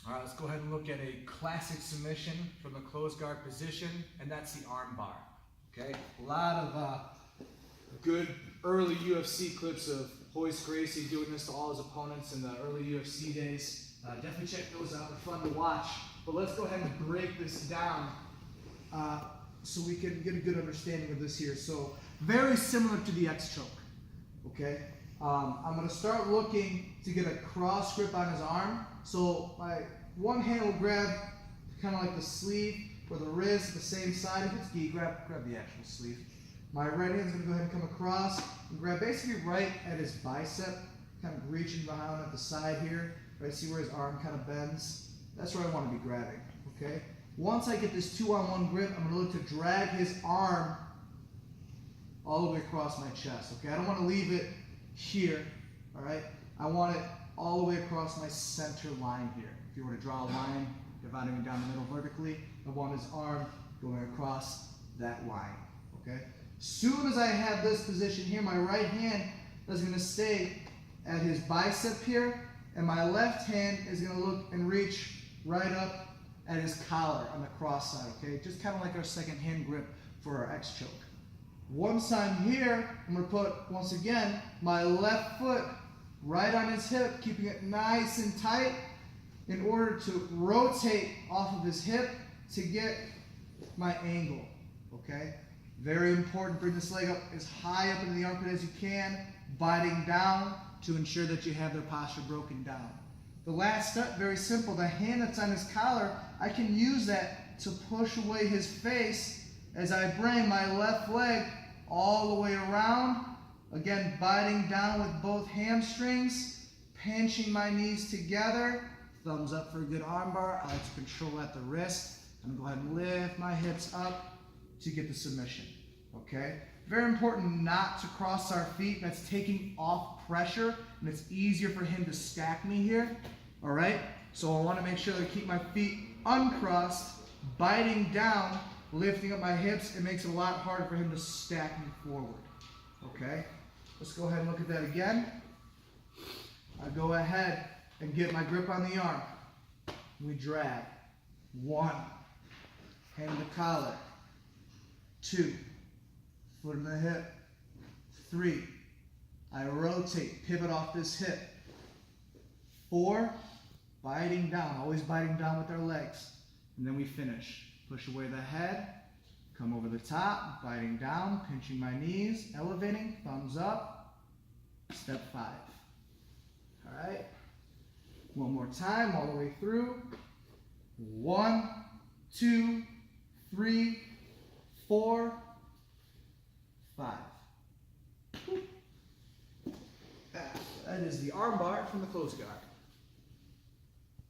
All right, let's go ahead and look at a classic submission from the closed guard position, and that's the arm bar. Okay, a lot of good early UFC clips of Royce Gracie doing this to all his opponents in the early UFC days. Definitely check those out, they're fun to watch. But let's go ahead and break this down so we can get a good understanding of this here. So, very similar to the X choke. Okay, I'm going to start looking to get a cross grip on his arm. So my one hand will grab kind of like the sleeve or the wrist, the same side. If it's gi, grab the actual sleeve. My right hand is going to go ahead and come across and grab basically right at his bicep, kind of reaching behind at the side here. Right, see where his arm kind of bends? That's where I want to be grabbing, okay? Once I get this 2-on-1 grip, I'm going to look to drag his arm all the way across my chest, okay? I don't want to leave it here, all right? I want it all the way across my center line here. If you were to draw a line, dividing it down the middle vertically, I want his arm going across that line, okay? Soon as I have this position here, my right hand is going to stay at his bicep here, and my left hand is going to look and reach right up at his collar on the cross side, okay? Just kind of like our second hand grip for our X choke. Once I'm here, I'm going to put, once again, my left foot right on his hip, keeping it nice and tight in order to rotate off of his hip to get my angle, okay? Very important, bring this leg up as high up into the armpit as you can, biting down to ensure that you have their posture broken down. The last step, very simple, the hand that's on his collar, I can use that to push away his face as I bring my left leg all the way around. Again, biting down with both hamstrings, pinching my knees together. Thumbs up for a good arm bar. I like to control at the wrist. I'm going to go ahead and lift my hips up to get the submission, okay? Very important not to cross our feet. That's taking off pressure, and it's easier for him to stack me here, all right? So I want to make sure that I keep my feet uncrossed, biting down, lifting up my hips. It makes it a lot harder for him to stack me forward, okay? Let's go ahead and look at that again. I go ahead and get my grip on the arm. We drag. 1, hand to collar. 2, foot in the hip. 3, I rotate, pivot off this hip. 4, biting down, always biting down with our legs. And then we finish. Push away the head, come over the top, biting down, pinching my knees, elevating, thumbs up, step 5. All right, one more time, all the way through. 1, 2, 3, 4, 5. That is the arm bar from the closed guard.